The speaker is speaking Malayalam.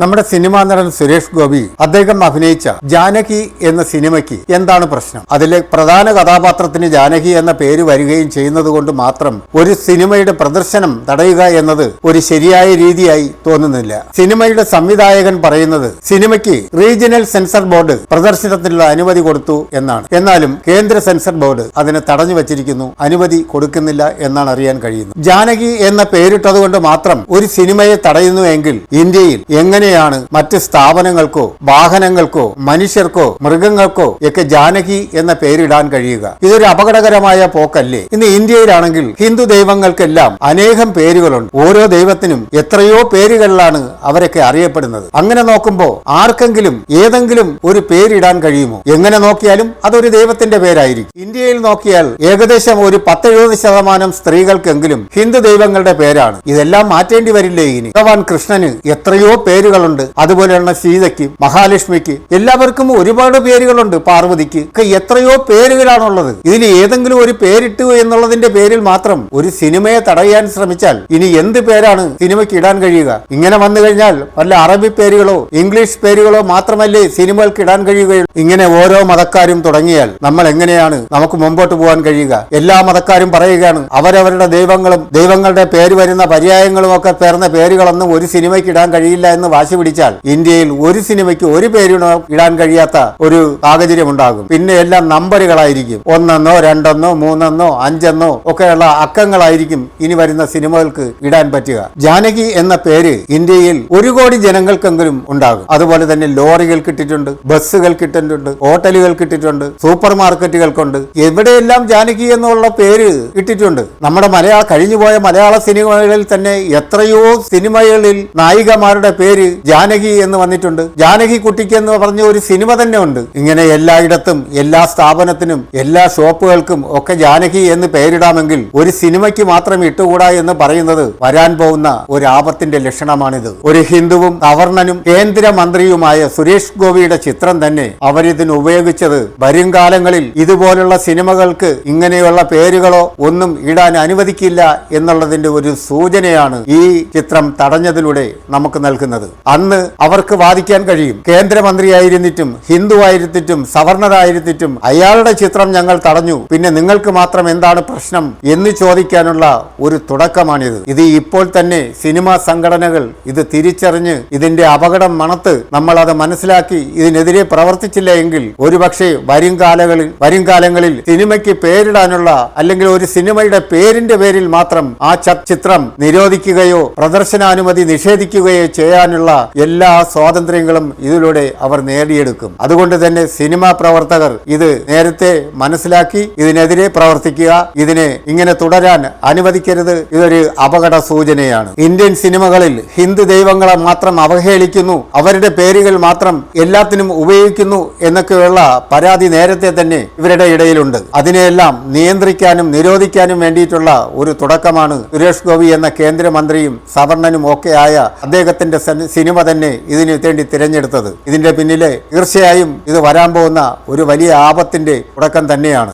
നമ്മുടെ സിനിമാ നടൻ സുരേഷ് ഗോപി അദ്ദേഹം അഭിനയിച്ച ജാനകി എന്ന സിനിമയ്ക്ക് എന്താണ് പ്രശ്നം? അതിലെ പ്രധാന കഥാപാത്രത്തിന് ജാനകി എന്ന പേര് വരികയും ചെയ്യുന്നത് കൊണ്ട് മാത്രം ഒരു സിനിമയുടെ പ്രദർശനം തടയുക എന്നത് ഒരു ശരിയായ രീതിയായി തോന്നുന്നില്ല. സിനിമയുടെ സംവിധായകൻ പറയുന്നത് സിനിമയ്ക്ക് റീജിയണൽ സെൻസർ ബോർഡ് പ്രദർശനത്തിനുള്ള അനുമതി കൊടുത്തു എന്നാണ്. എന്നാലും കേന്ദ്ര സെൻസർ ബോർഡ് അതിനെ തടഞ്ഞു വച്ചിരിക്കുന്നു, അനുമതി കൊടുക്കുന്നില്ല എന്നാണ് അറിയാൻ കഴിയുന്നത്. ജാനകി എന്ന പേരിട്ടതുകൊണ്ട് മാത്രം ഒരു സിനിമയെ തടയുന്നു എങ്കിൽ ഇന്ത്യയിൽ എങ്ങനെയാണ് മറ്റ് സ്ഥാപനങ്ങൾക്കോ വാഹനങ്ങൾക്കോ മനുഷ്യർക്കോ മൃഗങ്ങൾക്കോ ഒക്കെ ജാനകി എന്ന പേരിടാൻ കഴിയുക? ഇതൊരു അപകടകരമായ പോക്കല്ലേ? ഇന്ന് ഇന്ത്യയിലാണെങ്കിൽ ഹിന്ദു ദൈവങ്ങൾക്കെല്ലാം അനേകം പേരുകളുണ്ട്. ഓരോ ദൈവത്തിനും എത്രയോ പേരുകളിലാണ് അവരൊക്കെ അറിയപ്പെടുന്നത്. അങ്ങനെ നോക്കുമ്പോൾ ആർക്കെങ്കിലും ഏതെങ്കിലും ഒരു പേരിടാൻ കഴിയുമോ? എങ്ങനെ നോക്കിയാലും അതൊരു ദൈവത്തിന്റെ പേരായിരിക്കും. ഇന്ത്യയിൽ നോക്കിയാൽ ഏകദേശം ഒരു 10-70% സ്ത്രീകൾക്കെങ്കിലും ഹിന്ദു ദൈവങ്ങളുടെ പേരാണ്. ഇതെല്ലാം മാറ്റേണ്ടി വരില്ലേ ഇനി? ഭഗവാൻ കൃഷ്ണന് എത്രയോ പേരുകളുണ്ട്, അതുപോലെയുള്ള സീതയ്ക്ക്, മഹാലക്ഷ്മിക്ക്, എല്ലാവർക്കും ഒരുപാട് പേരുകളുണ്ട്. പാർവതിക്ക് ഒക്കെ എത്രയോ പേരുകളാണുള്ളത്. ഇതിൽ ഏതെങ്കിലും ഒരു പേരിട്ടു എന്നുള്ളതിന്റെ പേരിൽ മാത്രം ഒരു സിനിമയെ തടയാൻ ശ്രമിച്ചാൽ ഇനി എന്ത് പേരാണ് സിനിമയ്ക്ക് ഇടാൻ കഴിയുക? ഇങ്ങനെ വന്നു കഴിഞ്ഞാൽ വല്ല അറബി പേരുകളോ ഇംഗ്ലീഷ് പേരുകളോ മാത്രമല്ലേ സിനിമകൾക്ക് ഇടാൻ കഴിയുകയുള്ളൂ. ഇങ്ങനെ ഓരോ മതക്കാരും തുടങ്ങിയാൽ നമ്മൾ എങ്ങനെയാണ് നമുക്ക് മുമ്പോട്ട് പോകാൻ കഴിയുക? എല്ലാ മതക്കാരും പറയുകയാണ് അവരവരുടെ ദൈവങ്ങളും ദൈവങ്ങളുടെ പേര് വരുന്ന പര്യായങ്ങളും ഒക്കെ പേർന്ന പേരുകളൊന്നും ഒരു സിനിമയ്ക്ക് ഇടാൻ കഴിയില്ല എന്ന് വാശി പിടിച്ചാൽ ഇന്ത്യയിൽ ഒരു സിനിമയ്ക്ക് ഒരു പേരിനോ ഇടാൻ കഴിയാത്ത ഒരു സാഹചര്യം ഉണ്ടാകും. പിന്നെ എല്ലാം നമ്പറുകളായിരിക്കും. 1 2 3 5 ഒക്കെയുള്ള അക്കങ്ങളായിരിക്കും ഇനി വരുന്ന സിനിമകൾക്ക് ഇടാൻ പറ്റുക. ജാനകി എന്ന പേര് ഇന്ത്യയിൽ 1 കോടി ജനങ്ങൾക്കെങ്കിലും ഉണ്ടാകും. അതുപോലെ തന്നെ ലോറികൾ കിട്ടിയിട്ടുണ്ട്, ബസ്സുകൾ കിട്ടിയിട്ടുണ്ട്, ഹോട്ടലുകൾ കിട്ടിയിട്ടുണ്ട്, സൂപ്പർ മാർക്കറ്റുകൾക്കുണ്ട്. എവിടെയെല്ലാം ജാനകി എന്നുള്ള പേര് ഇട്ടിട്ടുണ്ട്. നമ്മുടെ കഴിഞ്ഞുപോയ മലയാള സിനിമകളിൽ തന്നെ എത്രയോ സിനിമകളിൽ നായികമാരുടെ പേര് ജാനകി എന്ന് വന്നിട്ടുണ്ട്. ജാനകി കുട്ടിക്ക് എന്ന് പറഞ്ഞ ഒരു സിനിമ തന്നെ ഉണ്ട്. ഇങ്ങനെ എല്ലായിടത്തും എല്ലാ സ്ഥാപനത്തിനും എല്ലാ ഷോപ്പുകൾക്കും ഒക്കെ ജാനകി എന്ന് പേരിടാമെങ്കിൽ ഒരു സിനിമയ്ക്ക് മാത്രം ഇട്ടുകൂടാ എന്ന് പറയുന്നത് വരാൻ പോകുന്ന ഒരു ആപത്തിന്റെ ലക്ഷണമാണിത്. ഒരു ഹിന്ദുവും സവർണനും കേന്ദ്രമന്ത്രിയുമായ സുരേഷ് ഗോപിയുടെ ചിത്രം തന്നെ അവരിതിന് ഉപയോഗിച്ചത് വരും കാലങ്ങളിൽ ഇതുപോലുള്ള സിനിമകൾക്ക് ഇങ്ങനെയുള്ള പേരുകളോ ഒന്നും ഇടാൻ അനുവദിക്കില്ല എന്നുള്ളതിന്റെ ഒരു സൂചനയാണ് ഈ ചിത്രം തടഞ്ഞതിലൂടെ നമുക്ക് നൽകുന്നത്. അന്ന് അവർക്ക് വാദിക്കാൻ കഴിയും, കേന്ദ്രമന്ത്രിയായിരുന്നിട്ടും ഹിന്ദു ആയിരുന്നിട്ടും സവർണരായിരുന്നിട്ടും അയാളുടെ ചിത്രം ഞങ്ങൾ തടഞ്ഞു, പിന്നെ നിങ്ങൾക്ക് മാത്രം എന്താണ് പ്രശ്നം എന്ന് ചോദിക്കാനുള്ള ഒരു തുടക്കമാണിത്. ഇത് ഇപ്പോൾ തന്നെ സിനിമാ സംഘടനകൾ ഇത് തിരിച്ചറിഞ്ഞ് ഇതിന്റെ അപകടം മണത്ത് നമ്മൾ അത് മനസ്സിലാക്കി ഇതിനെതിരെ പ്രവർത്തിച്ചില്ല എങ്കിൽ ഒരുപക്ഷെ വരും കാലങ്ങളിൽ സിനിമയ്ക്ക് പേരിടാനുള്ള അല്ലെങ്കിൽ ഒരു സിനിമയുടെ പേരിന്റെ പേരിൽ മാത്രം ആ ചിത്രം നിരോധിക്കുകയോ പ്രദർശനാനുമതി നിഷേധിക്കുകയോ ചെയ്യാനുള്ള എല്ലാ സ്വാതന്ത്ര്യങ്ങളും ഇതിലൂടെ അവർ നേടിയെടുക്കും. അതുകൊണ്ട് തന്നെ സിനിമാ പ്രവർത്തകർ ഇത് നേരത്തെ മനസ്സിലാക്കി ഇതിനെതിരെ പ്രവർത്തിക്കുക. ഇതിനെ ഇങ്ങനെ തുടരാൻ അനുവദിക്കരുത്. ഇതൊരു അപകട സൂചനയാണ്. ഇന്ത്യൻ സിനിമകളിൽ ഹിന്ദു ദൈവങ്ങളെ മാത്രം അവഹേളിക്കുന്നു, അവരുടെ പേരുകൾ മാത്രം എല്ലാത്തിനും ഉപയോഗിക്കുന്നു എന്നൊക്കെയുള്ള പരാതി നേരത്തെ തന്നെ ഇവരുടെ ഇടയിലുണ്ട്. അതിനെയെല്ലാം നിയന്ത്രിക്കാനും നിരോധിക്കാനും വേണ്ടിയിട്ടുള്ള ഒരു തുടക്കമാണ് സുരേഷ് ഗോപി എന്ന കേന്ദ്രമന്ത്രിയും സവർണനും ഒക്കെ ആയ അദ്ദേഹത്തിന്റെ സിനിമ തന്നെ ഇതിനു വേണ്ടി തിരഞ്ഞെടുത്തത്. ഇതിന്റെ പിന്നിലെ തീർച്ചയായും ഇത് വരാൻ പോകുന്ന ഒരു വലിയ ആപത്തിന്റെ തുടക്കം തന്നെയാണ്.